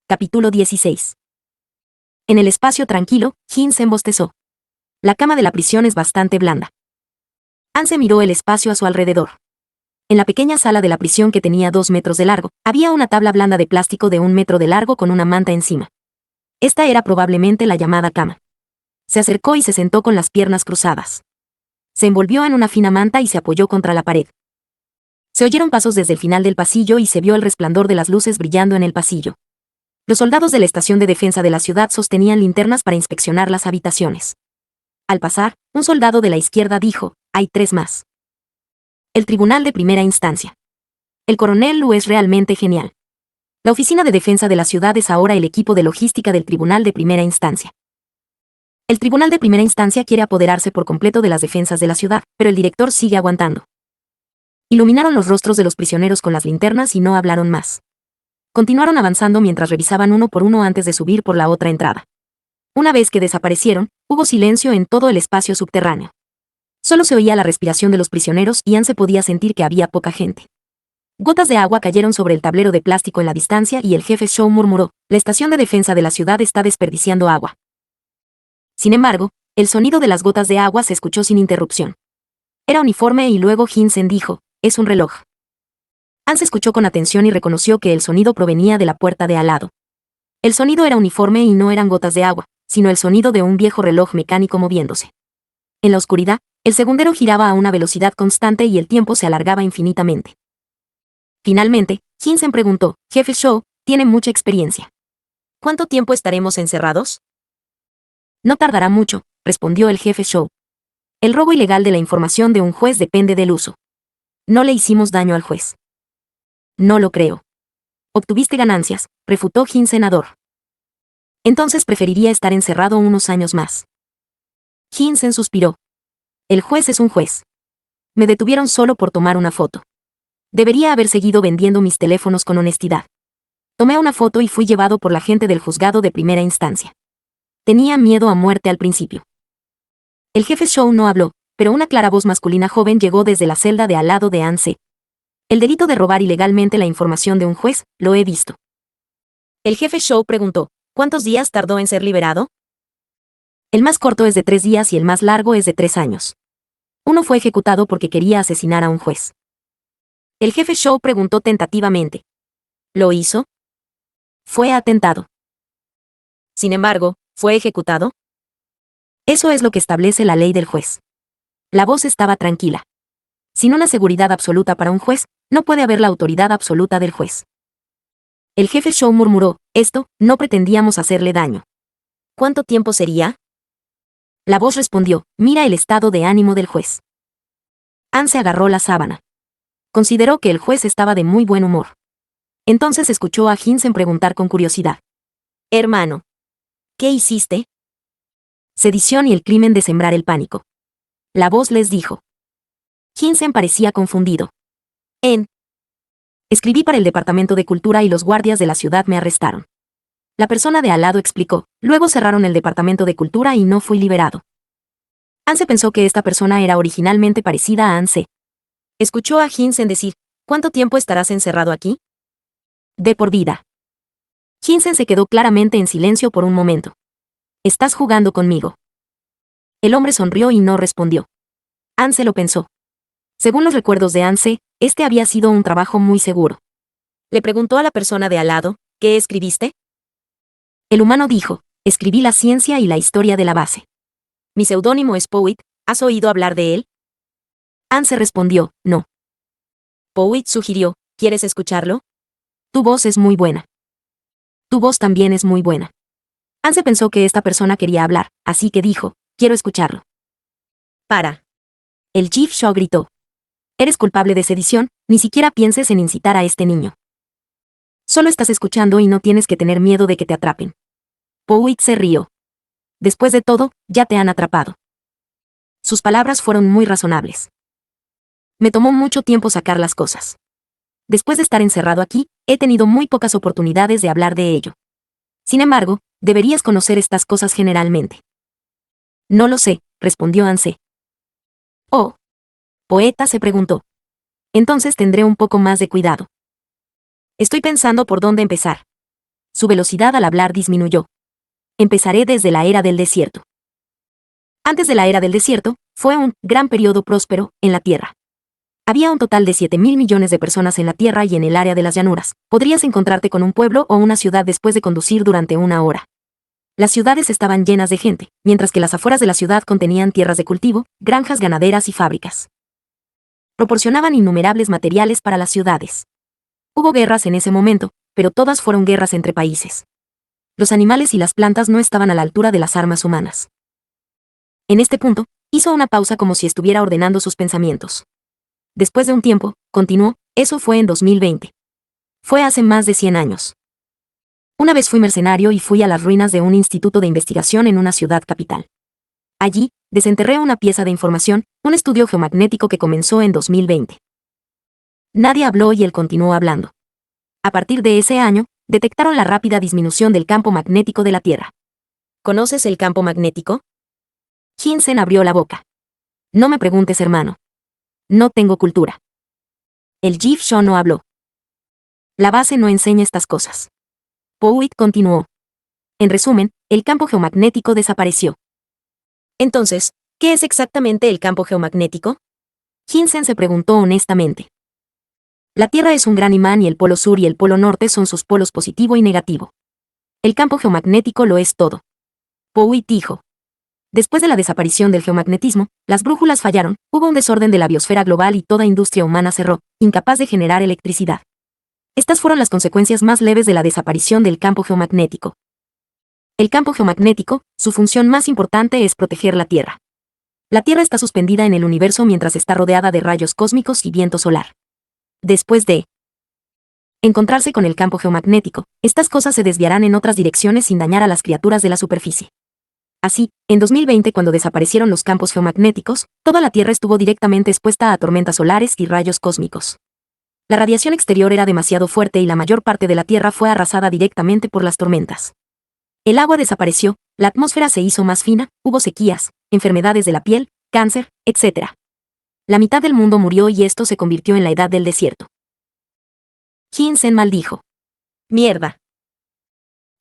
Capítulo 16. En el espacio tranquilo, Hinsen bostezó. La cama de la prisión es bastante blanda. Anse miró el espacio a su alrededor. En la pequeña sala de la prisión que tenía 2 metros de largo, había una tabla blanda de plástico de 1 metro de largo con una manta encima. Esta era probablemente la llamada cama. Se acercó y se sentó con las piernas cruzadas. Se envolvió en una fina manta y se apoyó contra la pared. Se oyeron pasos desde el final del pasillo y se vio el resplandor de las luces brillando en el pasillo. Los soldados de la estación de defensa de la ciudad sostenían linternas para inspeccionar las habitaciones. Al pasar, un soldado de la izquierda dijo, «Hay 3 más». El tribunal de primera instancia. El coronel Lu es realmente genial. La oficina de defensa de la ciudad es ahora el equipo de logística del tribunal de primera instancia. El tribunal de primera instancia quiere apoderarse por completo de las defensas de la ciudad, pero el director sigue aguantando. Iluminaron los rostros de los prisioneros con las linternas y no hablaron más. Continuaron avanzando mientras revisaban uno por uno antes de subir por la otra entrada. Una vez que desaparecieron, hubo silencio en todo el espacio subterráneo. Solo se oía la respiración de los prisioneros y Anse podía sentir que había poca gente. Gotas de agua cayeron sobre el tablero de plástico en la distancia y el jefe Shaw murmuró, «La estación de defensa de la ciudad está desperdiciando agua». Sin embargo, el sonido de las gotas de agua se escuchó sin interrupción. Era uniforme y luego Hinsen dijo, «Es un reloj». Anse escuchó con atención y reconoció que el sonido provenía de la puerta de al lado. El sonido era uniforme y no eran gotas de agua, sino el sonido de un viejo reloj mecánico moviéndose. En la oscuridad, el segundero giraba a una velocidad constante y el tiempo se alargaba infinitamente. Finalmente, Hinsen preguntó, «Jefe Shaw, tiene mucha experiencia. ¿Cuánto tiempo estaremos encerrados?» «No tardará mucho», respondió el jefe Shaw. «El robo ilegal de la información de un juez depende del uso. No le hicimos daño al juez». «No lo creo». «Obtuviste ganancias», refutó Hinsen senador. «Entonces preferiría estar encerrado unos años más». Hinsen suspiró. «El juez es un juez. Me detuvieron solo por tomar una foto. Debería haber seguido vendiendo mis teléfonos con honestidad. Tomé una foto y fui llevado por la gente del juzgado de primera instancia. Tenía miedo a muerte al principio». El jefe Shaw no habló, pero una clara voz masculina joven llegó desde la celda de al lado de Anse. «El delito de robar ilegalmente la información de un juez, lo he visto». El jefe Shaw preguntó, «¿Cuántos días tardó en ser liberado?» «El más corto es de 3 días y el más largo es de 3 años. Uno fue ejecutado porque quería asesinar a un juez». El jefe Shaw preguntó tentativamente, «¿Lo hizo?» «Fue atentado». «Sin embargo, ¿fue ejecutado?» «Eso es lo que establece la ley del juez». La voz estaba tranquila. Sin una seguridad absoluta para un juez, no puede haber la autoridad absoluta del juez. El jefe Shaw murmuró, «Esto, no pretendíamos hacerle daño». «¿Cuánto tiempo sería?» La voz respondió, «Mira el estado de ánimo del juez». Anse agarró la sábana. Consideró que el juez estaba de muy buen humor. Entonces escuchó a Hinsen preguntar con curiosidad, «Hermano, ¿qué hiciste?» «Sedición y el crimen de sembrar el pánico». La voz les dijo. Hinsen parecía confundido. Escribí para el Departamento de Cultura y los guardias de la ciudad me arrestaron». La persona de al lado explicó, «Luego cerraron el Departamento de Cultura y no fui liberado». Anse pensó que esta persona era originalmente parecida a Anse. Escuchó a Hinsen decir, «¿Cuánto tiempo estarás encerrado aquí?» «De por vida». Hinsen se quedó claramente en silencio por un momento. «¿Estás jugando conmigo?» El hombre sonrió y no respondió. Anse lo pensó. Según los recuerdos de Anse, este había sido un trabajo muy seguro. Le preguntó a la persona de al lado, «¿Qué escribiste?» El humano dijo, «Escribí la ciencia y la historia de la base. Mi seudónimo es Powit, ¿has oído hablar de él?» Anse respondió, «No». Powit sugirió, «¿Quieres escucharlo? Tu voz es muy buena». «Tu voz también es muy buena». Anse pensó que esta persona quería hablar, así que dijo, «Quiero escucharlo». «Para». El Chief Shaw gritó. «Eres culpable de sedición, ni siquiera pienses en incitar a este niño. Solo estás escuchando y no tienes que tener miedo de que te atrapen». Powit se rió. «Después de todo, ya te han atrapado». Sus palabras fueron muy razonables. «Me tomó mucho tiempo sacar las cosas. Después de estar encerrado aquí, he tenido muy pocas oportunidades de hablar de ello. Sin embargo, deberías conocer estas cosas generalmente». «No lo sé», respondió Anse. «Oh». Poeta se preguntó. «Entonces tendré un poco más de cuidado. Estoy pensando por dónde empezar. su velocidad al hablar disminuyó. Empezaré desde la era del desierto. Antes de la era del desierto, fue un gran periodo próspero en la Tierra. Había un total de 7.000 millones de personas en la Tierra y en el área de las llanuras. Podrías encontrarte con un pueblo o una ciudad después de conducir durante una hora. Las ciudades estaban llenas de gente, mientras que las afueras de la ciudad contenían tierras de cultivo, granjas ganaderas y fábricas. Proporcionaban innumerables materiales para las ciudades. Hubo guerras en ese momento, pero todas fueron guerras entre países. Los animales y las plantas no estaban a la altura de las armas humanas. En este punto, hizo una pausa como si estuviera ordenando sus pensamientos. Después de un tiempo, continuó, eso fue en 2020. Fue hace más de 100 años. Una vez fui mercenario y fui a las ruinas de un instituto de investigación en una ciudad capital. Allí, desenterré una pieza de información, un estudio geomagnético que comenzó en 2020. Nadie habló y él continuó hablando. A partir de ese año, detectaron la rápida disminución del campo magnético de la Tierra. ¿Conoces el campo magnético? Hinsen abrió la boca. No me preguntes, hermano. No tengo cultura. El Jeff Shaw no habló. La base no enseña estas cosas. Powit continuó. En resumen, el campo geomagnético desapareció. Entonces, ¿qué es exactamente el campo geomagnético? Hinsen se preguntó honestamente. La Tierra es un gran imán y el polo sur y el polo norte son sus polos positivo y negativo. El campo geomagnético lo es todo. Powit dijo. Después de la desaparición del geomagnetismo, las brújulas fallaron, hubo un desorden de la biosfera global y toda industria humana cerró, incapaz de generar electricidad. Estas fueron las consecuencias más leves de la desaparición del campo geomagnético. El campo geomagnético, su función más importante es proteger la Tierra. La Tierra está suspendida en el universo mientras está rodeada de rayos cósmicos y viento solar. Después de encontrarse con el campo geomagnético, estas cosas se desviarán en otras direcciones sin dañar a las criaturas de la superficie. Así, en 2020 cuando desaparecieron los campos geomagnéticos, toda la Tierra estuvo directamente expuesta a tormentas solares y rayos cósmicos. La radiación exterior era demasiado fuerte y la mayor parte de la Tierra fue arrasada directamente por las tormentas. El agua desapareció, la atmósfera se hizo más fina, hubo sequías, enfermedades de la piel, cáncer, etc. La mitad del mundo murió y esto se convirtió en la edad del desierto. Hinsen maldijo. Mierda.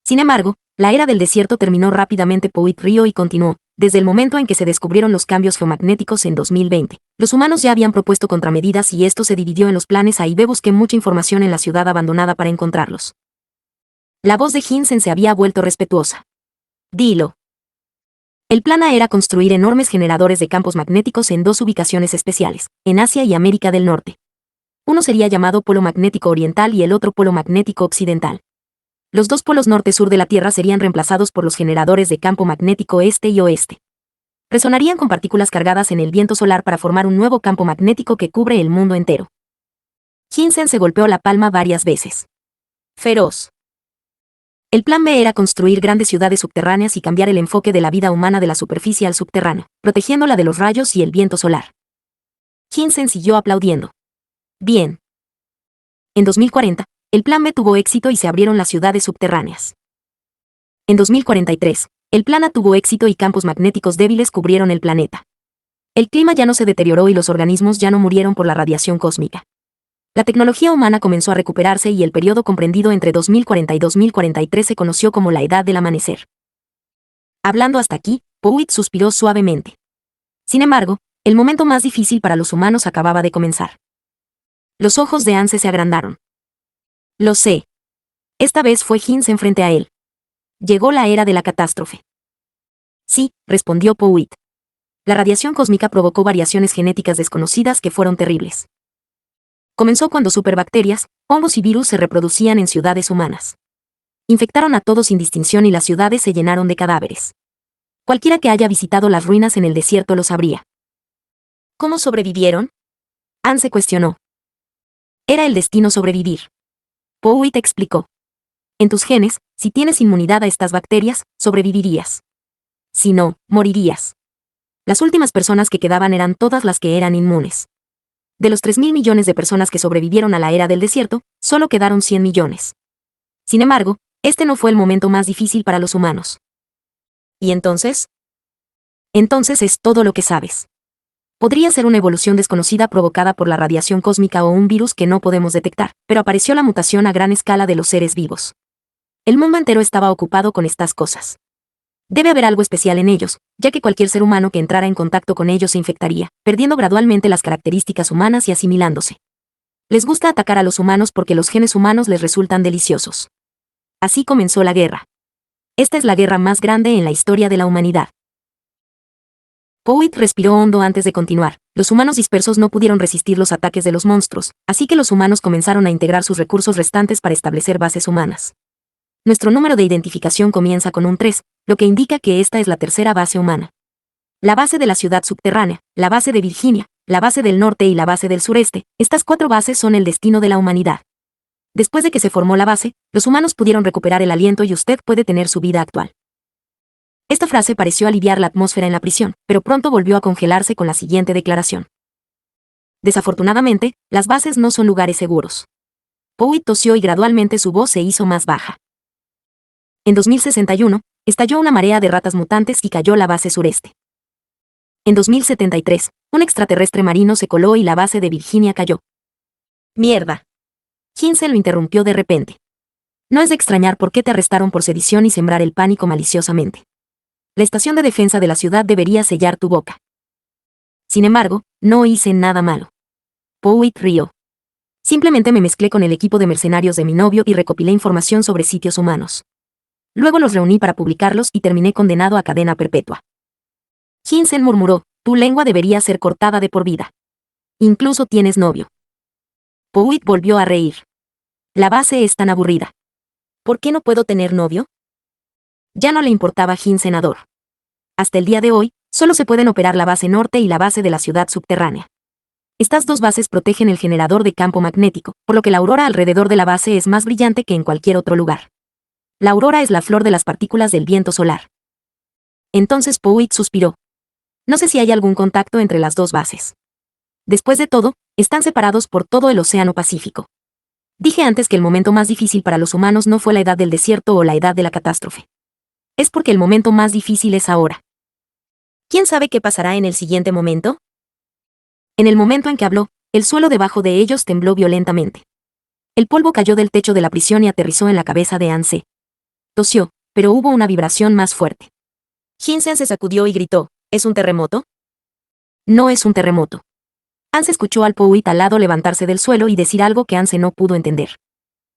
Sin embargo, la era del desierto terminó rápidamente. Powit rió y continuó. Desde el momento en que se descubrieron los cambios geomagnéticos en 2020, los humanos ya habían propuesto contramedidas y esto se dividió en los planes A y B. Busqué mucha información en la ciudad abandonada para encontrarlos. La voz de Hinsen se había vuelto respetuosa. Dilo. El plan A era construir enormes generadores de campos magnéticos en dos ubicaciones especiales, en Asia y América del Norte. Uno sería llamado polo magnético oriental y el otro polo magnético occidental. Los dos polos norte-sur de la Tierra serían reemplazados por los generadores de campo magnético este y oeste. Resonarían con partículas cargadas en el viento solar para formar un nuevo campo magnético que cubre el mundo entero. Hinsen se golpeó la palma varias veces. Feroz. El plan B era construir grandes ciudades subterráneas y cambiar el enfoque de la vida humana de la superficie al subterráneo, protegiéndola de los rayos y el viento solar. Hinsen siguió aplaudiendo. Bien. En 2040, el plan B tuvo éxito y se abrieron las ciudades subterráneas. En 2043, el plan A tuvo éxito y campos magnéticos débiles cubrieron el planeta. El clima ya no se deterioró y los organismos ya no murieron por la radiación cósmica. La tecnología humana comenzó a recuperarse y el periodo comprendido entre 2040 y 2043 se conoció como la Edad del Amanecer. Hablando hasta aquí, Powit suspiró suavemente. Sin embargo, el momento más difícil para los humanos acababa de comenzar. Los ojos de Anse se agrandaron. Lo sé. Esta vez fue Hinsen frente a él. Llegó la era de la catástrofe. Sí, respondió Powit. La radiación cósmica provocó variaciones genéticas desconocidas que fueron terribles. Comenzó cuando superbacterias, hongos y virus se reproducían en ciudades humanas. Infectaron a todos sin distinción y las ciudades se llenaron de cadáveres. Cualquiera que haya visitado las ruinas en el desierto lo sabría. ¿Cómo sobrevivieron? Anse cuestionó. Era el destino sobrevivir. Powit explicó. En tus genes, si tienes inmunidad a estas bacterias, sobrevivirías. Si no, morirías. Las últimas personas que quedaban eran todas las que eran inmunes. De los 3.000 millones de personas que sobrevivieron a la era del desierto, solo quedaron 100 millones. Sin embargo, este no fue el momento más difícil para los humanos. ¿Y entonces? Entonces es todo lo que sabes. Podría ser una evolución desconocida provocada por la radiación cósmica o un virus que no podemos detectar, pero apareció la mutación a gran escala de los seres vivos. El mundo entero estaba ocupado con estas cosas. Debe haber algo especial en ellos, ya que cualquier ser humano que entrara en contacto con ellos se infectaría, perdiendo gradualmente las características humanas y asimilándose. Les gusta atacar a los humanos porque los genes humanos les resultan deliciosos. Así comenzó la guerra. Esta es la guerra más grande en la historia de la humanidad. Poet respiró hondo antes de continuar. Los humanos dispersos no pudieron resistir los ataques de los monstruos, así que los humanos comenzaron a integrar sus recursos restantes para establecer bases humanas. Nuestro número de identificación comienza con un 3, lo que indica que esta es la tercera base humana. La base de la ciudad subterránea, la base de Virginia, la base del norte y la base del sureste, estas 4 bases son el destino de la humanidad. Después de que se formó la base, los humanos pudieron recuperar el aliento y usted puede tener su vida actual. Esta frase pareció aliviar la atmósfera en la prisión, pero pronto volvió a congelarse con la siguiente declaración. Desafortunadamente, las bases no son lugares seguros. Poet tosió y gradualmente su voz se hizo más baja. En 2061, estalló una marea de ratas mutantes y cayó la base sureste. En 2073, un extraterrestre marino se coló y la base de Virginia cayó. ¡Mierda! Kinsey lo interrumpió de repente. No es de extrañar por qué te arrestaron por sedición y sembrar el pánico maliciosamente. La estación de defensa de la ciudad debería sellar tu boca. Sin embargo, no hice nada malo. Poet rió. Simplemente me mezclé con el equipo de mercenarios de mi novio y recopilé información sobre sitios humanos. Luego los reuní para publicarlos y terminé condenado a cadena perpetua. Kinsey murmuró, tu lengua debería ser cortada de por vida. Incluso tienes novio. Poet volvió a reír. La base es tan aburrida. ¿Por qué no puedo tener novio? Ya no le importaba senador. Hasta el día de hoy, solo se pueden operar la base norte y la base de la ciudad subterránea. Estas 2 bases protegen el generador de campo magnético, por lo que la aurora alrededor de la base es más brillante que en cualquier otro lugar. La aurora es la flor de las partículas del viento solar. Entonces Poet suspiró. No sé si hay algún contacto entre las 2 bases. Después de todo, están separados por todo el Océano Pacífico. Dije antes que el momento más difícil para los humanos no fue la edad del desierto o la edad de la catástrofe. Es porque el momento más difícil es ahora. ¿Quién sabe qué pasará en el siguiente momento? En el momento en que habló, el suelo debajo de ellos tembló violentamente. El polvo cayó del techo de la prisión y aterrizó en la cabeza de Anse. Tosió, pero hubo una vibración más fuerte. Kinsey se sacudió y gritó, ¿es un terremoto? No es un terremoto. Anse escuchó al Poet al lado levantarse del suelo y decir algo que Anse no pudo entender.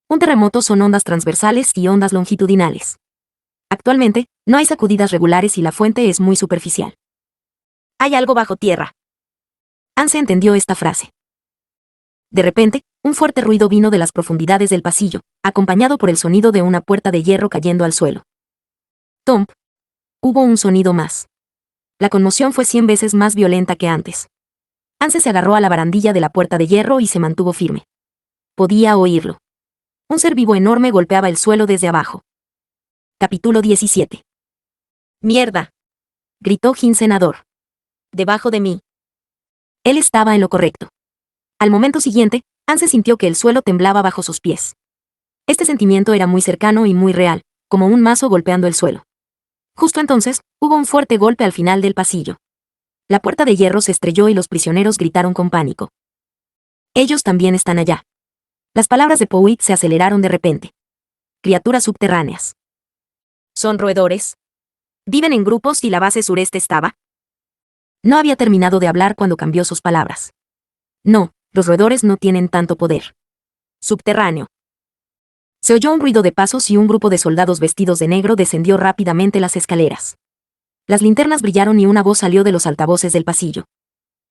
Un terremoto son ondas transversales y ondas longitudinales. Actualmente, no hay sacudidas regulares y la fuente es muy superficial. Hay algo bajo tierra. Anse entendió esta frase. De repente, un fuerte ruido vino de las profundidades del pasillo, acompañado por el sonido de una puerta de hierro cayendo al suelo. Tomp. Hubo un sonido más. La conmoción fue 100 veces más violenta que antes. Anse se agarró a la barandilla de la puerta de hierro y se mantuvo firme. Podía oírlo. Un ser vivo enorme golpeaba el suelo desde abajo. Capítulo 17. ¡Mierda!, gritó senador. Debajo de mí. Él estaba en lo correcto. Al momento siguiente, Anse sintió que el suelo temblaba bajo sus pies. Este sentimiento era muy cercano y muy real, como un mazo golpeando el suelo. Justo entonces, hubo un fuerte golpe al final del pasillo. La puerta de hierro se estrelló y los prisioneros gritaron con pánico. Ellos también están allá. Las palabras de Poet se aceleraron de repente. Criaturas subterráneas. ¿Son roedores? ¿Viven en grupos y la base sureste estaba? No había terminado de hablar cuando cambió sus palabras. No, los roedores no tienen tanto poder. Subterráneo. Se oyó un ruido de pasos y un grupo de soldados vestidos de negro descendió rápidamente las escaleras. Las linternas brillaron y una voz salió de los altavoces del pasillo.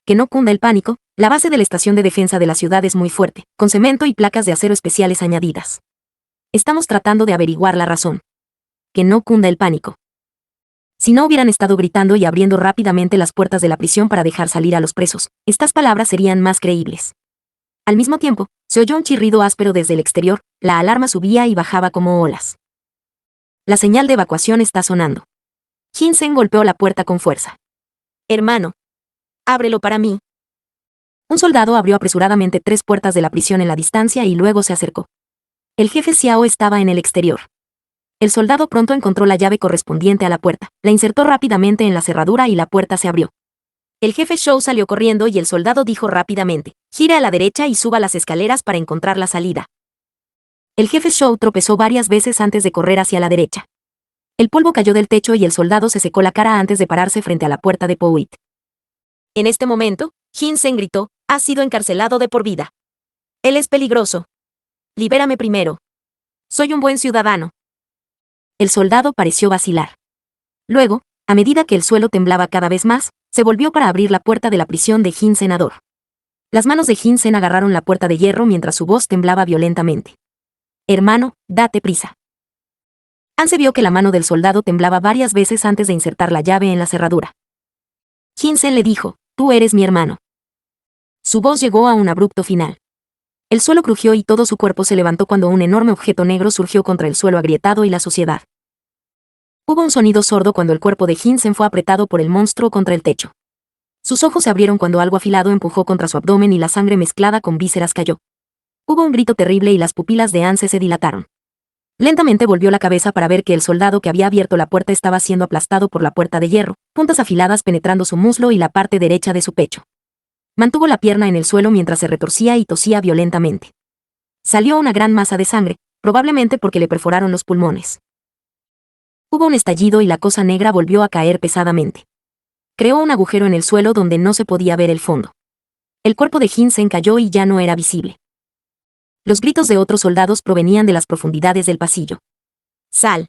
Que no cunda el pánico, la base de la estación de defensa de la ciudad es muy fuerte, con cemento y placas de acero especiales añadidas. Estamos tratando de averiguar la razón. Que no cunda el pánico. Si no hubieran estado gritando y abriendo rápidamente las puertas de la prisión para dejar salir a los presos, estas palabras serían más creíbles. Al mismo tiempo, se oyó un chirrido áspero desde el exterior, la alarma subía y bajaba como olas. La señal de evacuación está sonando. Kinsey golpeó la puerta con fuerza. Hermano. Ábrelo para mí. Un soldado abrió apresuradamente 3 puertas de la prisión en la distancia y luego se acercó. El jefe Xiao estaba en el exterior. El soldado pronto encontró la llave correspondiente a la puerta, la insertó rápidamente en la cerradura y la puerta se abrió. El jefe Shou salió corriendo y el soldado dijo rápidamente, gire a la derecha y suba las escaleras para encontrar la salida. El jefe Shaw tropezó varias veces antes de correr hacia la derecha. El polvo cayó del techo y el soldado se secó la cara antes de pararse frente a la puerta de Powhite. En este momento, Hinsen gritó: «Has sido encarcelado de por vida. Él es peligroso. Libérame primero. Soy un buen ciudadano». El soldado pareció vacilar. Luego, a medida que el suelo temblaba cada vez más, se volvió para abrir la puerta de la prisión de Hinsen Ador. Las manos de Hinsen agarraron la puerta de hierro mientras su voz temblaba violentamente. «Hermano, date prisa». Anse vio que la mano del soldado temblaba varias veces antes de insertar la llave en la cerradura. Hinsen le dijo: «Tú eres mi hermano». Su voz llegó a un abrupto final. El suelo crujió y todo su cuerpo se levantó cuando un enorme objeto negro surgió contra el suelo agrietado y la suciedad. Hubo un sonido sordo cuando el cuerpo de Hinsen fue apretado por el monstruo contra el techo. Sus ojos se abrieron cuando algo afilado empujó contra su abdomen y la sangre mezclada con vísceras cayó. Hubo un grito terrible y las pupilas de Anse se dilataron. Lentamente volvió la cabeza para ver que el soldado que había abierto la puerta estaba siendo aplastado por la puerta de hierro, puntas afiladas penetrando su muslo y la parte derecha de su pecho. Mantuvo la pierna en el suelo mientras se retorcía y tosía violentamente. Salió una gran masa de sangre, probablemente porque le perforaron los pulmones. Hubo un estallido y la cosa negra volvió a caer pesadamente. Creó un agujero en el suelo donde no se podía ver el fondo. El cuerpo de Hinsen cayó y ya no era visible. Los gritos de otros soldados provenían de las profundidades del pasillo. «¡Sal!».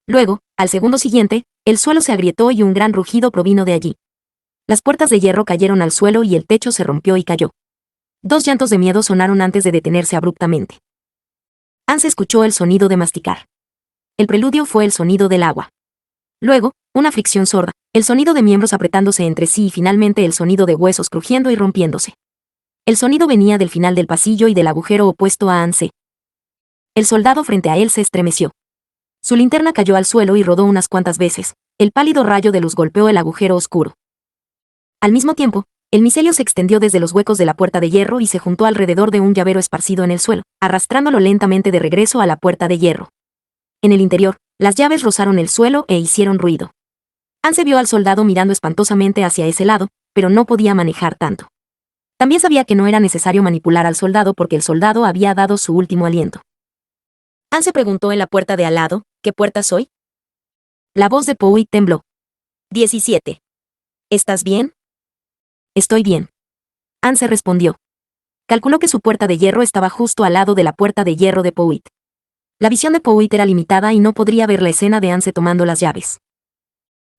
Luego, al segundo siguiente, el suelo se agrietó y un gran rugido provino de allí. Las puertas de hierro cayeron al suelo y el techo se rompió y cayó. Dos llantos de miedo sonaron antes de detenerse abruptamente. Anse escuchó el sonido de masticar. El preludio fue el sonido del agua. Luego, una fricción sorda, el sonido de miembros apretándose entre sí y finalmente el sonido de huesos crujiendo y rompiéndose. El sonido venía del final del pasillo y del agujero opuesto a Anse. El soldado frente a él se estremeció. Su linterna cayó al suelo y rodó unas cuantas veces. El pálido rayo de luz golpeó el agujero oscuro. Al mismo tiempo, el micelio se extendió desde los huecos de la puerta de hierro y se juntó alrededor de un llavero esparcido en el suelo, arrastrándolo lentamente de regreso a la puerta de hierro. En el interior, las llaves rozaron el suelo e hicieron ruido. Anse vio al soldado mirando espantosamente hacia ese lado, pero no podía manejar tanto. También sabía que no era necesario manipular al soldado porque el soldado había dado su último aliento. Anse preguntó en la puerta de al lado: «¿Qué puerta soy?». La voz de Powhite tembló. 17. «¿Estás bien?». «Estoy bien». Anse respondió. Calculó que su puerta de hierro estaba justo al lado de la puerta de hierro de Powhite. La visión de Powhite era limitada y no podría ver la escena de Anse tomando las llaves.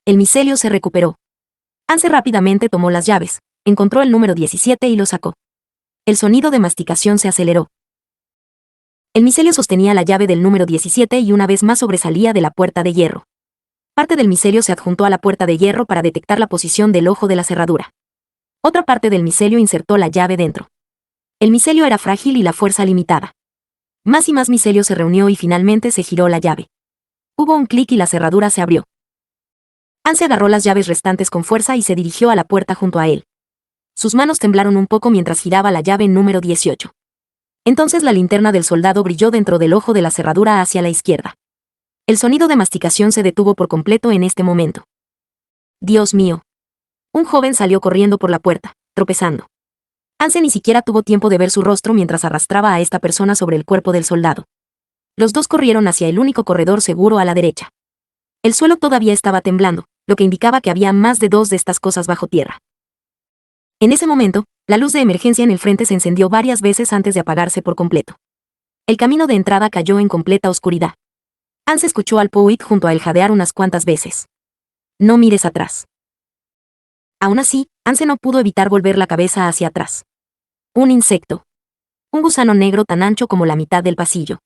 El micelio se recuperó. Anse rápidamente tomó las llaves, encontró el número 17 y lo sacó. El sonido de masticación se aceleró. El micelio sostenía la llave del número 17 y una vez más sobresalía de la puerta de hierro. Parte del micelio se adjuntó a la puerta de hierro para detectar la posición del ojo de la cerradura. Otra parte del micelio insertó la llave dentro. El micelio era frágil y la fuerza limitada. Más y más micelio se reunió y finalmente se giró la llave. Hubo un clic y la cerradura se abrió. Anse agarró las llaves restantes con fuerza y se dirigió a la puerta junto a él. Sus manos temblaron un poco mientras giraba la llave número 18. Entonces la linterna del soldado brilló dentro del ojo de la cerradura hacia la izquierda. El sonido de masticación se detuvo por completo en este momento. «Dios mío». Un joven salió corriendo por la puerta, tropezando. Anse ni siquiera tuvo tiempo de ver su rostro mientras arrastraba a esta persona sobre el cuerpo del soldado. Los dos corrieron hacia el único corredor seguro a la derecha. El suelo todavía estaba temblando, lo que indicaba que había más de dos de estas cosas bajo tierra. En ese momento, la luz de emergencia en el frente se encendió varias veces antes de apagarse por completo. El camino de entrada cayó en completa oscuridad. Anse escuchó al Powhite junto a él jadear unas cuantas veces. «No mires atrás». Aún así, Anse no pudo evitar volver la cabeza hacia atrás. Un insecto. Un gusano negro tan ancho como la mitad del pasillo.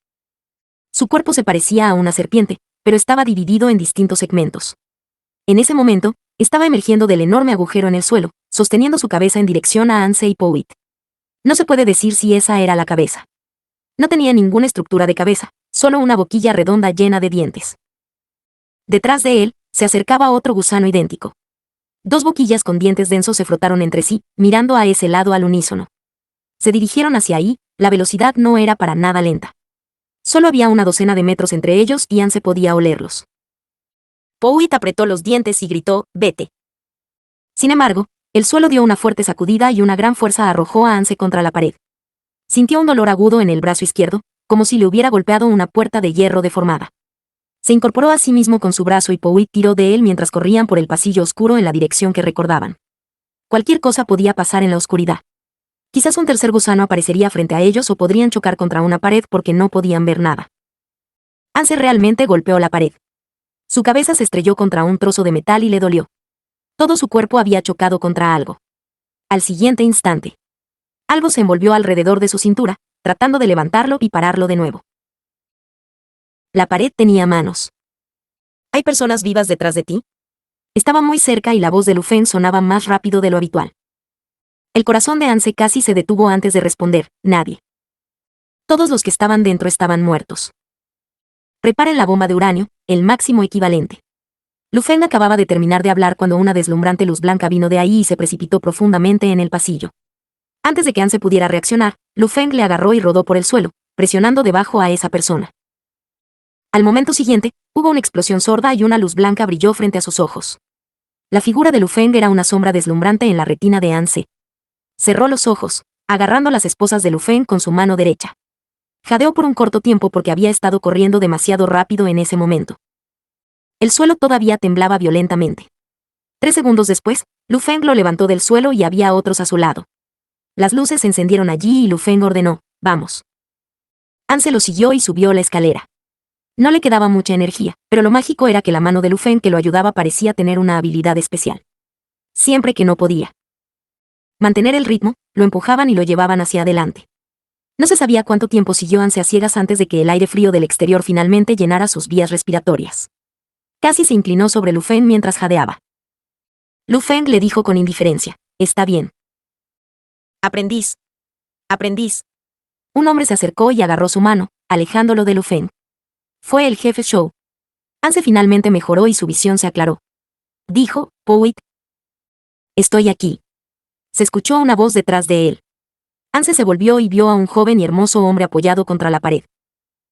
Su cuerpo se parecía a una serpiente, pero estaba dividido en distintos segmentos. En ese momento, estaba emergiendo del enorme agujero en el suelo, sosteniendo su cabeza en dirección a Anse y Powhite. No se puede decir si esa era la cabeza. No tenía ninguna estructura de cabeza, solo una boquilla redonda llena de dientes. Detrás de él, se acercaba otro gusano idéntico. Dos boquillas con dientes densos se frotaron entre sí, mirando a ese lado al unísono. Se dirigieron hacia ahí, la velocidad no era para nada lenta. Solo había una docena de metros entre ellos y Anse podía olerlos. Powhite apretó los dientes y gritó: «Vete». Sin embargo, el suelo dio una fuerte sacudida y una gran fuerza arrojó a Anse contra la pared. Sintió un dolor agudo en el brazo izquierdo, como si le hubiera golpeado una puerta de hierro deformada. Se incorporó a sí mismo con su brazo y Powit tiró de él mientras corrían por el pasillo oscuro en la dirección que recordaban. Cualquier cosa podía pasar en la oscuridad. Quizás un tercer gusano aparecería frente a ellos o podrían chocar contra una pared porque no podían ver nada. Anse realmente golpeó la pared. Su cabeza se estrelló contra un trozo de metal y le dolió. Todo su cuerpo había chocado contra algo. Al siguiente instante, algo se envolvió alrededor de su cintura, tratando de levantarlo y pararlo de nuevo. La pared tenía manos. ¿Hay personas vivas detrás de ti? Estaba muy cerca y la voz de Lu Feng sonaba más rápido de lo habitual. El corazón de Anse casi se detuvo antes de responder, nadie. Todos los que estaban dentro estaban muertos. Reparen la bomba de uranio, el máximo equivalente. Lu Feng acababa de terminar de hablar cuando una deslumbrante luz blanca vino de ahí y se precipitó profundamente en el pasillo. Antes de que Anse pudiera reaccionar, Lu Feng le agarró y rodó por el suelo, presionando debajo a esa persona. Al momento siguiente, hubo una explosión sorda y una luz blanca brilló frente a sus ojos. La figura de Lu Feng era una sombra deslumbrante en la retina de Anse. Cerró los ojos, agarrando las esposas de Lu Feng con su mano derecha. Jadeó por un corto tiempo porque había estado corriendo demasiado rápido en ese momento. El suelo todavía temblaba violentamente. 3 segundos después, Lu Feng lo levantó del suelo y había otros a su lado. Las luces se encendieron allí y Lu Feng ordenó, vamos. Anse lo siguió y subió la escalera. No le quedaba mucha energía, pero lo mágico era que la mano de Lu Feng que lo ayudaba parecía tener una habilidad especial. Siempre que no podía mantener el ritmo, lo empujaban y lo llevaban hacia adelante. No se sabía cuánto tiempo siguió Anse a ciegas antes de que el aire frío del exterior finalmente llenara sus vías respiratorias. Casi se inclinó sobre Lu Feng mientras jadeaba. Lu Feng le dijo con indiferencia, está bien. Aprendiz. Aprendiz. Un hombre se acercó y agarró su mano, alejándolo de Lu Feng. Fue el jefe Shou. Anse finalmente mejoró y su visión se aclaró. Dijo, Powit. Estoy aquí. Se escuchó una voz detrás de él. Anse se volvió y vio a un joven y hermoso hombre apoyado contra la pared.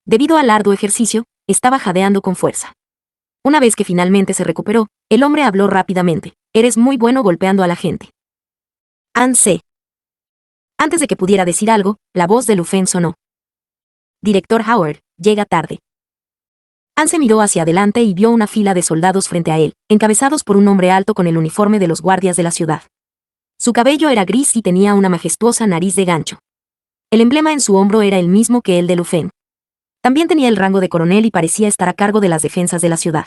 Debido al arduo ejercicio, estaba jadeando con fuerza. Una vez que finalmente se recuperó, el hombre habló rápidamente. Eres muy bueno golpeando a la gente. Anse. Antes de que pudiera decir algo, la voz de Lu Feng sonó. Director Howard, llega tarde. Anse miró hacia adelante y vio una fila de soldados frente a él, encabezados por un hombre alto con el uniforme de los guardias de la ciudad. Su cabello era gris y tenía una majestuosa nariz de gancho. El emblema en su hombro era el mismo que el de Lu Feng. También tenía el rango de coronel y parecía estar a cargo de las defensas de la ciudad.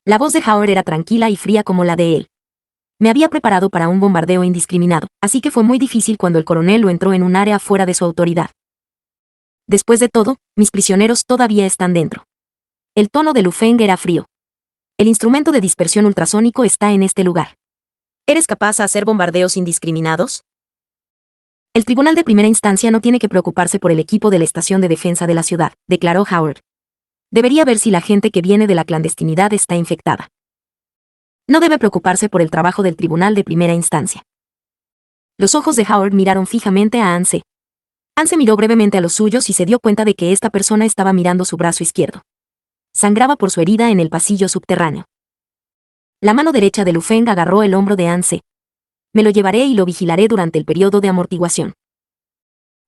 La voz de Howard era tranquila y fría como la de él. Me había preparado para un bombardeo indiscriminado, así que fue muy difícil cuando el coronel lo entró en un área fuera de su autoridad. Después de todo, mis prisioneros todavía están dentro. El tono de Lu Feng era frío. El instrumento de dispersión ultrasónico está en este lugar. ¿Eres capaz de hacer bombardeos indiscriminados? El tribunal de primera instancia no tiene que preocuparse por el equipo de la estación de defensa de la ciudad, declaró Howard. Debería ver si la gente que viene de la clandestinidad está infectada. No debe preocuparse por el trabajo del tribunal de primera instancia. Los ojos de Howard miraron fijamente a Anse. Anse miró brevemente a los suyos y se dio cuenta de que esta persona estaba mirando su brazo izquierdo. Sangraba por su herida en el pasillo subterráneo. La mano derecha de Lu Feng agarró el hombro de Anse. Me lo llevaré y lo vigilaré durante el periodo de amortiguación.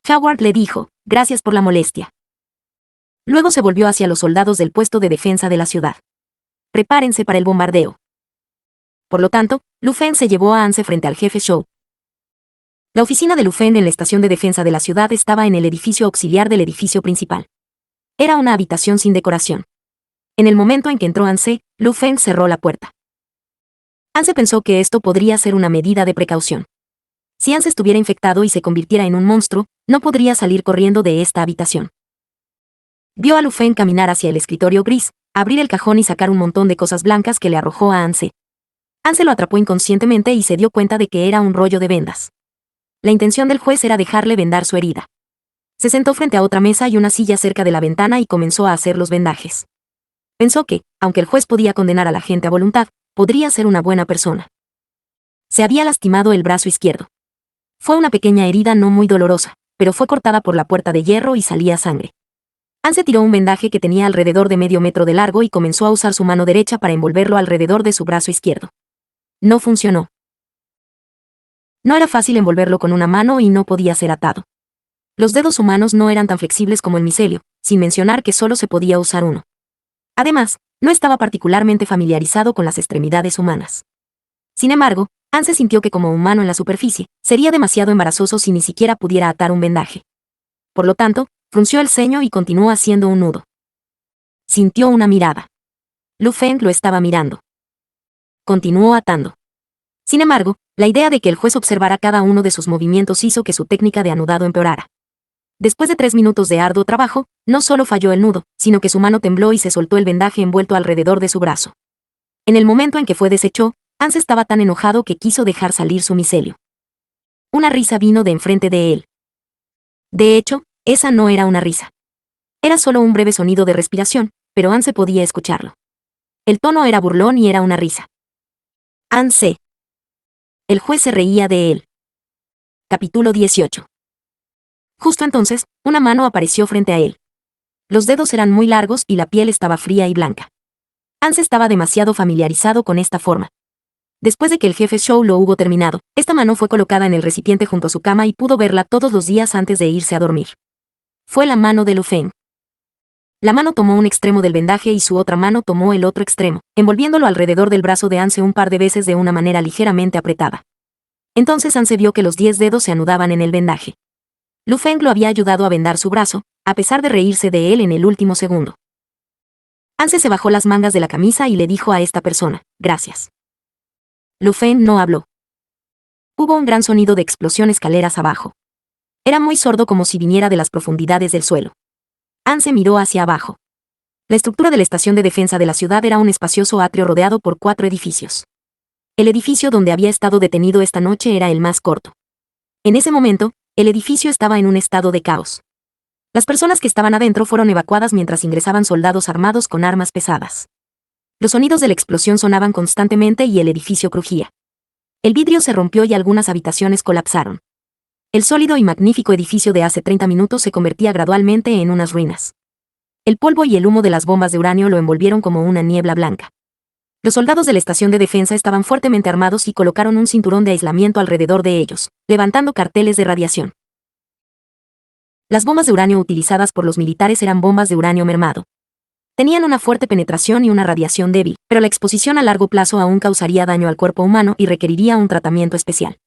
Howard le dijo, gracias por la molestia. Luego se volvió hacia los soldados del puesto de defensa de la ciudad. Prepárense para el bombardeo. Por lo tanto, Lu Feng se llevó a Anse frente al jefe Shou. La oficina de Lu Feng en la estación de defensa de la ciudad estaba en el edificio auxiliar del edificio principal. Era una habitación sin decoración. En el momento en que entró Anse, Lu Feng cerró la puerta. Anse pensó que esto podría ser una medida de precaución. Si Anse estuviera infectado y se convirtiera en un monstruo, no podría salir corriendo de esta habitación. Vio a Lu Feng caminar hacia el escritorio gris, abrir el cajón y sacar un montón de cosas blancas que le arrojó a Anse. Anse lo atrapó inconscientemente y se dio cuenta de que era un rollo de vendas. La intención del juez era dejarle vendar su herida. Se sentó frente a otra mesa y una silla cerca de la ventana y comenzó a hacer los vendajes. Pensó que, aunque el juez podía condenar a la gente a voluntad, podría ser una buena persona. Se había lastimado el brazo izquierdo. Fue una pequeña herida no muy dolorosa, pero fue cortada por la puerta de hierro y salía sangre. Anse tiró un vendaje que tenía alrededor de medio metro de largo y comenzó a usar su mano derecha para envolverlo alrededor de su brazo izquierdo. No funcionó. No era fácil envolverlo con una mano y no podía ser atado. Los dedos humanos no eran tan flexibles como el micelio, sin mencionar que solo se podía usar uno. Además, no estaba particularmente familiarizado con las extremidades humanas. Sin embargo, Anse sintió que como humano en la superficie, sería demasiado embarazoso si ni siquiera pudiera atar un vendaje. Por lo tanto, frunció el ceño y continuó haciendo un nudo. Sintió una mirada. Lu Feng lo estaba mirando. Continuó atando. Sin embargo, la idea de que el juez observara cada uno de sus movimientos hizo que su técnica de anudado empeorara. Después de 3 minutos de arduo trabajo, no solo falló el nudo, sino que su mano tembló y se soltó el vendaje envuelto alrededor de su brazo. En el momento en que fue deshecho, Anse estaba tan enojado que quiso dejar salir su micelio. Una risa vino de enfrente de él. De hecho, esa no era una risa. Era solo un breve sonido de respiración, pero Anse podía escucharlo. El tono era burlón y era una risa. Anse. El juez se reía de él. Capítulo 18. Justo entonces, una mano apareció frente a él. Los dedos eran muy largos y la piel estaba fría y blanca. Anse estaba demasiado familiarizado con esta forma. Después de que el jefe Show lo hubo terminado, esta mano fue colocada en el recipiente junto a su cama y pudo verla todos los días antes de irse a dormir. Fue la mano de Lu Feng. La mano tomó un extremo del vendaje y su otra mano tomó el otro extremo, envolviéndolo alrededor del brazo de Anse un par de veces de una manera ligeramente apretada. Entonces Anse vio que los 10 dedos se anudaban en el vendaje. Lu Feng lo había ayudado a vendar su brazo, a pesar de reírse de él en el último segundo. Anse se bajó las mangas de la camisa y le dijo a esta persona, gracias. Lu Feng no habló. Hubo un gran sonido de explosión escaleras abajo. Era muy sordo como si viniera de las profundidades del suelo. Anse miró hacia abajo. La estructura de la estación de defensa de la ciudad era un espacioso atrio rodeado por 4 edificios. El edificio donde había estado detenido esta noche era el más corto. En ese momento, el edificio estaba en un estado de caos. Las personas que estaban adentro fueron evacuadas mientras ingresaban soldados armados con armas pesadas. Los sonidos de la explosión sonaban constantemente y el edificio crujía. El vidrio se rompió y algunas habitaciones colapsaron. El sólido y magnífico edificio de hace 30 minutos se convertía gradualmente en unas ruinas. El polvo y el humo de las bombas de uranio lo envolvieron como una niebla blanca. Los soldados de la estación de defensa estaban fuertemente armados y colocaron un cinturón de aislamiento alrededor de ellos, levantando carteles de radiación. Las bombas de uranio utilizadas por los militares eran bombas de uranio mermado. Tenían una fuerte penetración y una radiación débil, pero la exposición a largo plazo aún causaría daño al cuerpo humano y requeriría un tratamiento especial.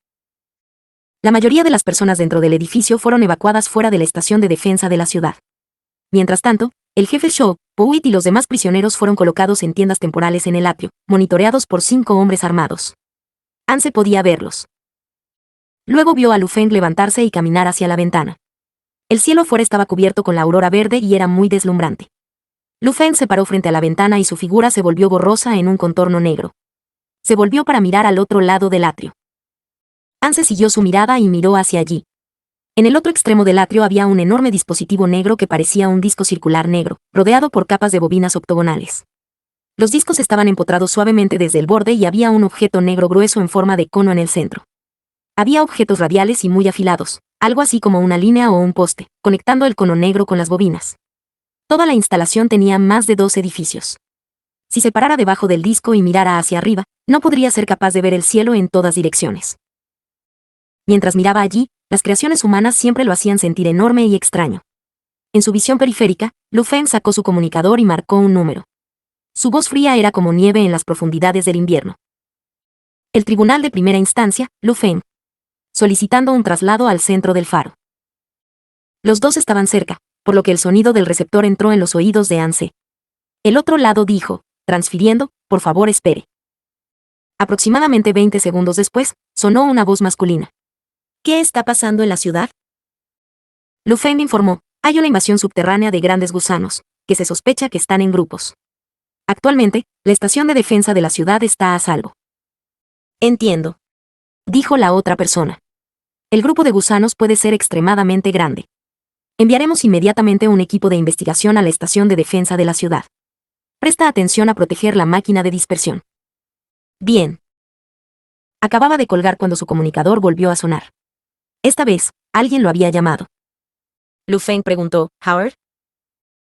La mayoría de las personas dentro del edificio fueron evacuadas fuera de la estación de defensa de la ciudad. Mientras tanto, el jefe Shaw, Pouit y los demás prisioneros fueron colocados en tiendas temporales en el atrio, monitoreados por 5 hombres armados. Anse podía verlos. Luego vio a Lu Feng levantarse y caminar hacia la ventana. El cielo fuera estaba cubierto con la aurora verde y era muy deslumbrante. Lu Feng se paró frente a la ventana y su figura se volvió borrosa en un contorno negro. Se volvió para mirar al otro lado del atrio. Anse siguió su mirada y miró hacia allí. En el otro extremo del atrio había un enorme dispositivo negro que parecía un disco circular negro, rodeado por capas de bobinas octogonales. Los discos estaban empotrados suavemente desde el borde y había un objeto negro grueso en forma de cono en el centro. Había objetos radiales y muy afilados, algo así como una línea o un poste, conectando el cono negro con las bobinas. Toda la instalación tenía más de 2 edificios. Si se parara debajo del disco y mirara hacia arriba, no podría ser capaz de ver el cielo en todas direcciones. Mientras miraba allí, las creaciones humanas siempre lo hacían sentir enorme y extraño. En su visión periférica, Lu Feng sacó su comunicador y marcó un número. Su voz fría era como nieve en las profundidades del invierno. El tribunal de primera instancia, Lu Feng. Solicitando un traslado al centro del faro. Los dos estaban cerca, por lo que el sonido del receptor entró en los oídos de Anse. El otro lado dijo, transfiriendo, por favor espere. Aproximadamente 20 segundos después, sonó una voz masculina. ¿Qué está pasando en la ciudad? Lu Feng informó, hay una invasión subterránea de grandes gusanos, que se sospecha que están en grupos. Actualmente, la estación de defensa de la ciudad está a salvo. Entiendo. Dijo la otra persona. El grupo de gusanos puede ser extremadamente grande. Enviaremos inmediatamente un equipo de investigación a la estación de defensa de la ciudad. Presta atención a proteger la máquina de dispersión. Bien. Acababa de colgar cuando su comunicador volvió a sonar. Esta vez, alguien lo había llamado. Lu Feng preguntó, ¿Howard?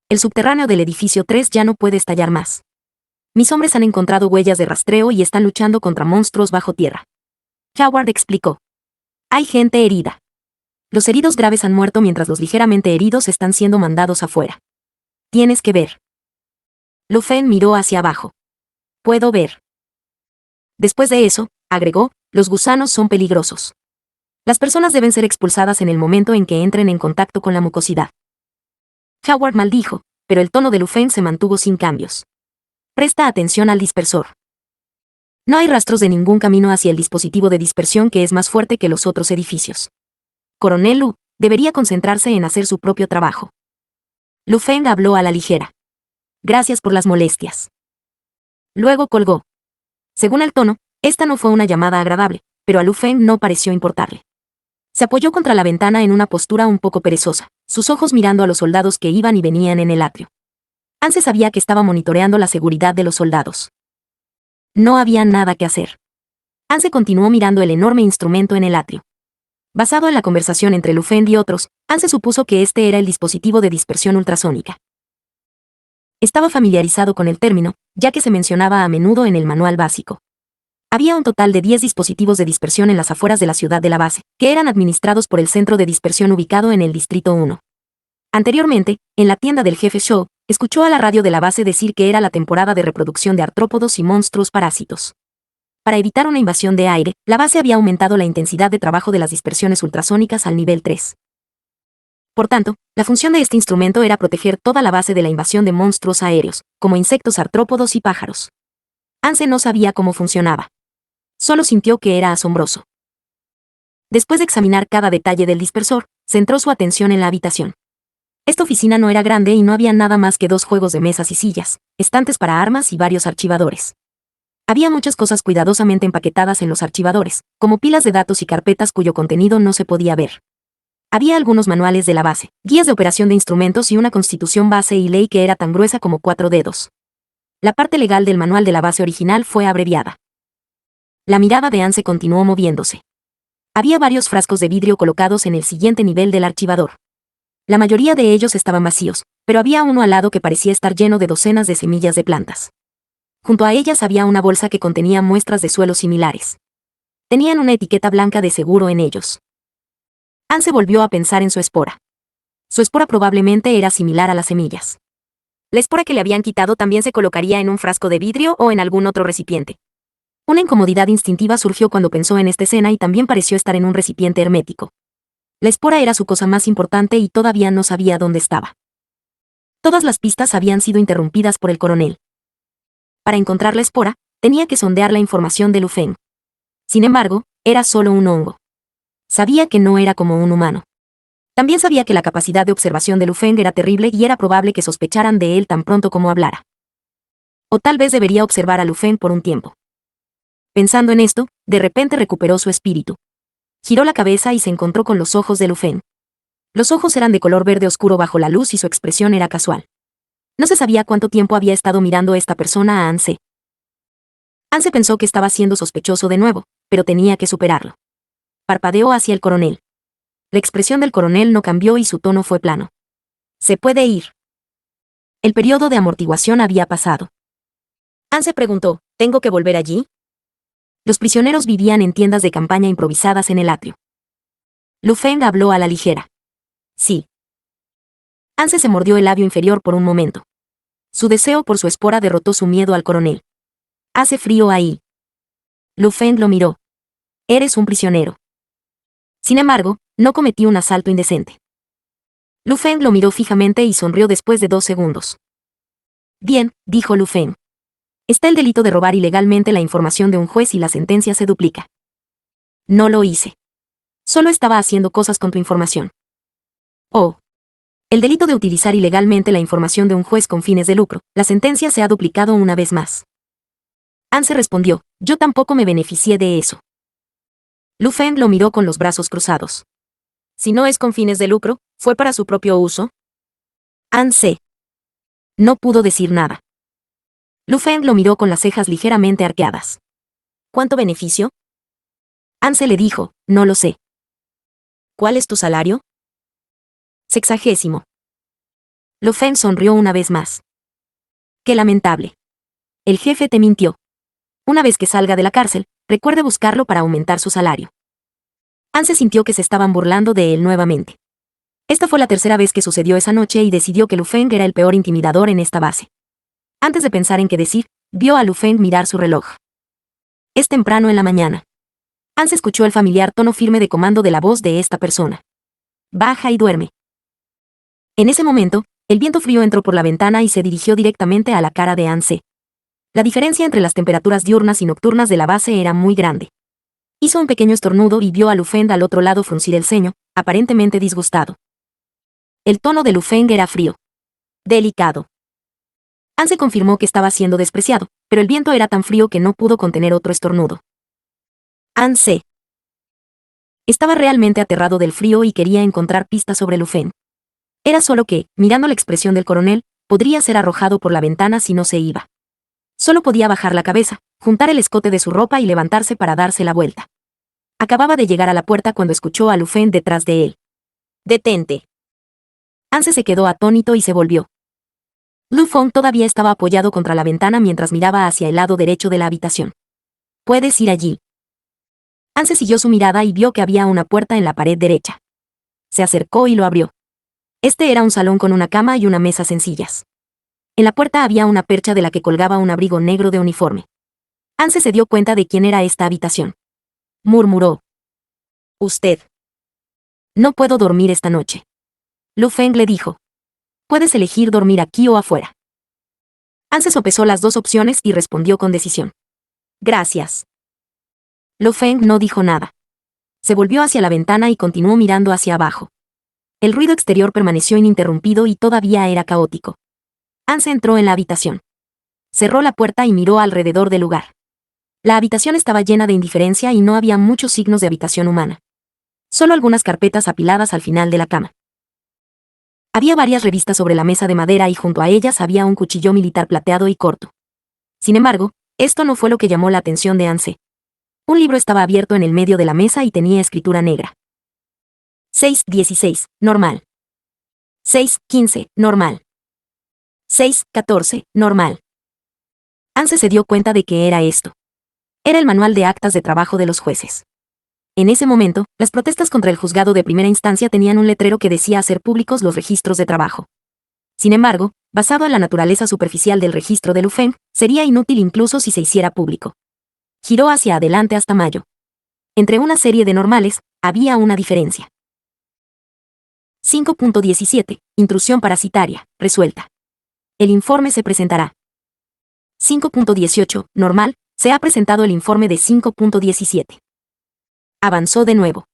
El subterráneo del edificio 3 ya no puede estallar más. Mis hombres han encontrado huellas de rastreo y están luchando contra monstruos bajo tierra. Howard explicó. Hay gente herida. Los heridos graves han muerto mientras los ligeramente heridos están siendo mandados afuera. Tienes que ver. Lu Feng miró hacia abajo. Puedo ver. Después de eso, agregó, los gusanos son peligrosos. Las personas deben ser expulsadas en el momento en que entren en contacto con la mucosidad. Howard maldijo, pero el tono de Lu Feng se mantuvo sin cambios. Presta atención al dispersor. No hay rastros de ningún camino hacia el dispositivo de dispersión que es más fuerte que los otros edificios. Coronel Lu debería concentrarse en hacer su propio trabajo. Lu Feng habló a la ligera. Gracias por las molestias. Luego colgó. Según el tono, esta no fue una llamada agradable, pero a Lu Feng no pareció importarle. Se apoyó contra la ventana en una postura un poco perezosa, sus ojos mirando a los soldados que iban y venían en el atrio. Anse sabía que estaba monitoreando la seguridad de los soldados. No había nada que hacer. Anse continuó mirando el enorme instrumento en el atrio. Basado en la conversación entre Lu Feng y otros, Anse supuso que este era el dispositivo de dispersión ultrasónica. Estaba familiarizado con el término, ya que se mencionaba a menudo en el manual básico. Había un total de 10 dispositivos de dispersión en las afueras de la ciudad de la base, que eran administrados por el centro de dispersión ubicado en el Distrito 1. Anteriormente, en la tienda del jefe Shaw, escuchó a la radio de la base decir que era la temporada de reproducción de artrópodos y monstruos parásitos. Para evitar una invasión de aire, la base había aumentado la intensidad de trabajo de las dispersiones ultrasónicas al nivel 3. Por tanto, la función de este instrumento era proteger toda la base de la invasión de monstruos aéreos, como insectos artrópodos y pájaros. Anse no sabía cómo funcionaba. Solo sintió que era asombroso. Después de examinar cada detalle del dispersor, centró su atención en la habitación. Esta oficina no era grande y no había nada más que 2 juegos de mesas y sillas, estantes para armas y varios archivadores. Había muchas cosas cuidadosamente empaquetadas en los archivadores, como pilas de datos y carpetas cuyo contenido no se podía ver. Había algunos manuales de la base, guías de operación de instrumentos y una constitución base y ley que era tan gruesa como 4 dedos. La parte legal del manual de la base original fue abreviada. La mirada de Anse continuó moviéndose. Había varios frascos de vidrio colocados en el siguiente nivel del archivador. La mayoría de ellos estaban vacíos, pero había uno al lado que parecía estar lleno de docenas de semillas de plantas. Junto a ellas había una bolsa que contenía muestras de suelos similares. Tenían una etiqueta blanca de seguro en ellos. Anse volvió a pensar en su espora. Su espora probablemente era similar a las semillas. La espora que le habían quitado también se colocaría en un frasco de vidrio o en algún otro recipiente. Una incomodidad instintiva surgió cuando pensó en esta escena y también pareció estar en un recipiente hermético. La espora era su cosa más importante y todavía no sabía dónde estaba. Todas las pistas habían sido interrumpidas por el coronel. Para encontrar la espora, tenía que sondear la información de Lu Feng. Sin embargo, era solo un hongo. Sabía que no era como un humano. También sabía que la capacidad de observación de Lu Feng era terrible y era probable que sospecharan de él tan pronto como hablara. O tal vez debería observar a Lu Feng por un tiempo. Pensando en esto, de repente recuperó su espíritu. Giró la cabeza y se encontró con los ojos de Lu Feng. Los ojos eran de color verde oscuro bajo la luz y su expresión era casual. No se sabía cuánto tiempo había estado mirando esta persona a Anse. Anse pensó que estaba siendo sospechoso de nuevo, pero tenía que superarlo. Parpadeó hacia el coronel. La expresión del coronel no cambió y su tono fue plano. ¿Se puede ir? El periodo de amortiguación había pasado. Anse preguntó, ¿tengo que volver allí? Los prisioneros vivían en tiendas de campaña improvisadas en el atrio. Lu Feng habló a la ligera. Sí. Anse se mordió el labio inferior por un momento. Su deseo por su espora derrotó su miedo al coronel. Hace frío ahí. Lu Feng lo miró. Eres un prisionero. Sin embargo, no cometí un asalto indecente. Lu Feng lo miró fijamente y sonrió después de 2 segundos. Bien, dijo Lu Feng. Está el delito de robar ilegalmente la información de un juez y la sentencia se duplica. No lo hice. Solo estaba haciendo cosas con tu información. Oh. El delito de utilizar ilegalmente la información de un juez con fines de lucro, la sentencia se ha duplicado una vez más. Anse respondió, yo tampoco me beneficié de eso. Lu Feng lo miró con los brazos cruzados. Si no es con fines de lucro, ¿fue para su propio uso? Anse. No pudo decir nada. Lu Feng lo miró con las cejas ligeramente arqueadas. ¿Cuánto beneficio? Anse le dijo, no lo sé. ¿Cuál es tu salario? 60. Lu Feng sonrió una vez más. Qué lamentable. El jefe te mintió. Una vez que salga de la cárcel, recuerde buscarlo para aumentar su salario. Anse sintió que se estaban burlando de él nuevamente. Esta fue la tercera vez que sucedió esa noche y decidió que Lu Feng era el peor intimidador en esta base. Antes de pensar en qué decir, vio a Lu Feng mirar su reloj. Es temprano en la mañana. Anse escuchó el familiar tono firme de comando de la voz de esta persona. Baja y duerme. En ese momento, el viento frío entró por la ventana y se dirigió directamente a la cara de Anse. La diferencia entre las temperaturas diurnas y nocturnas de la base era muy grande. Hizo un pequeño estornudo y vio a Lu Feng al otro lado fruncir el ceño, aparentemente disgustado. El tono de Lu Feng era frío. Delicado. Anse confirmó que estaba siendo despreciado, pero el viento era tan frío que no pudo contener otro estornudo. Anse estaba realmente aterrado del frío y quería encontrar pistas sobre Lu Feng. Era solo que, mirando la expresión del coronel, podría ser arrojado por la ventana si no se iba. Solo podía bajar la cabeza, juntar el escote de su ropa y levantarse para darse la vuelta. Acababa de llegar a la puerta cuando escuchó a Lu Feng detrás de él. «Detente». Anse se quedó atónito y se volvió. Lu Feng todavía estaba apoyado contra la ventana mientras miraba hacia el lado derecho de la habitación. «Puedes ir allí». Anse siguió su mirada y vio que había una puerta en la pared derecha. Se acercó y lo abrió. Este era un salón con una cama y una mesa sencillas. En la puerta había una percha de la que colgaba un abrigo negro de uniforme. Anse se dio cuenta de quién era esta habitación. Murmuró. «Usted». «No puedo dormir esta noche». Lu Feng le dijo. «Puedes elegir dormir aquí o afuera». Anse sopesó las dos opciones y respondió con decisión. «Gracias». Lu Feng no dijo nada. Se volvió hacia la ventana y continuó mirando hacia abajo. El ruido exterior permaneció ininterrumpido y todavía era caótico. Anse entró en la habitación. Cerró la puerta y miró alrededor del lugar. La habitación estaba llena de indiferencia y no había muchos signos de habitación humana. Solo algunas carpetas apiladas al final de la cama. Había varias revistas sobre la mesa de madera y junto a ellas había un cuchillo militar plateado y corto. Sin embargo, esto no fue lo que llamó la atención de Anse. Un libro estaba abierto en el medio de la mesa y tenía escritura negra. 6:16, normal. 6:15, normal. 6:14, normal. Anse se dio cuenta de que era esto. Era el manual de actas de trabajo de los jueces. En ese momento, las protestas contra el juzgado de primera instancia tenían un letrero que decía hacer públicos los registros de trabajo. Sin embargo, basado en la naturaleza superficial del registro de Lu Feng, sería inútil incluso si se hiciera público. Giró hacia adelante hasta mayo. Entre una serie de normales, había una diferencia. 5.17. Intrusión parasitaria, resuelta. El informe se presentará. 5.18. Normal, se ha presentado el informe de 5.17. Avanzó de nuevo.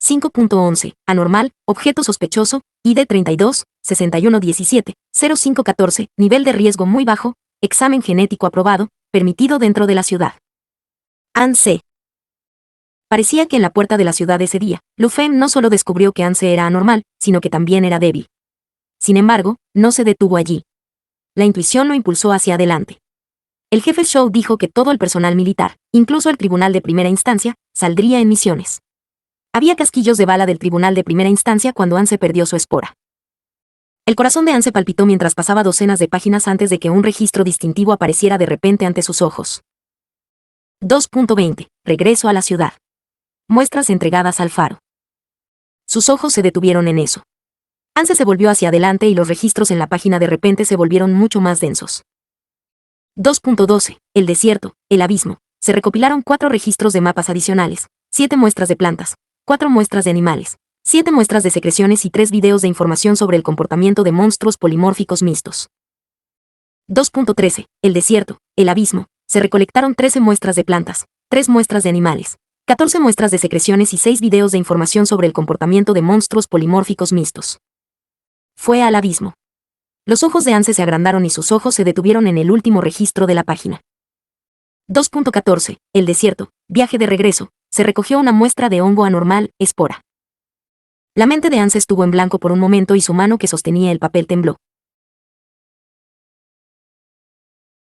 5.11. Anormal, objeto sospechoso, ID 32, 6117, 0514, nivel de riesgo muy bajo, examen genético aprobado, permitido dentro de la ciudad. Anse. Parecía que en la puerta de la ciudad ese día, Lu Feng no solo descubrió que Anse era anormal, sino que también era débil. Sin embargo, no se detuvo allí. La intuición lo impulsó hacia adelante. El jefe Zhou dijo que todo el personal militar, incluso el tribunal de primera instancia, saldría en misiones. Había casquillos de bala del tribunal de primera instancia cuando Anse perdió su espora. El corazón de Anse palpitó mientras pasaba docenas de páginas antes de que un registro distintivo apareciera de repente ante sus ojos. 2.20. Regreso a la ciudad. Muestras entregadas al faro. Sus ojos se detuvieron en eso. Anse se volvió hacia adelante y los registros en la página de repente se volvieron mucho más densos. 2.12. El desierto, el abismo. Se recopilaron 4 registros de mapas adicionales, 7 muestras de plantas, 4 muestras de animales, 7 muestras de secreciones y 3 videos de información sobre el comportamiento de monstruos polimórficos mixtos. 2.13. El desierto, el abismo. Se recolectaron 13 muestras de plantas, 3 muestras de animales, 14 muestras de secreciones y 6 videos de información sobre el comportamiento de monstruos polimórficos mixtos. Fue al abismo. Los ojos de Anse se agrandaron y sus ojos se detuvieron en el último registro de la página. 2.14. El desierto, viaje de regreso. Se recogió una muestra de hongo anormal, espora. La mente de Anse estuvo en blanco por un momento y su mano que sostenía el papel tembló.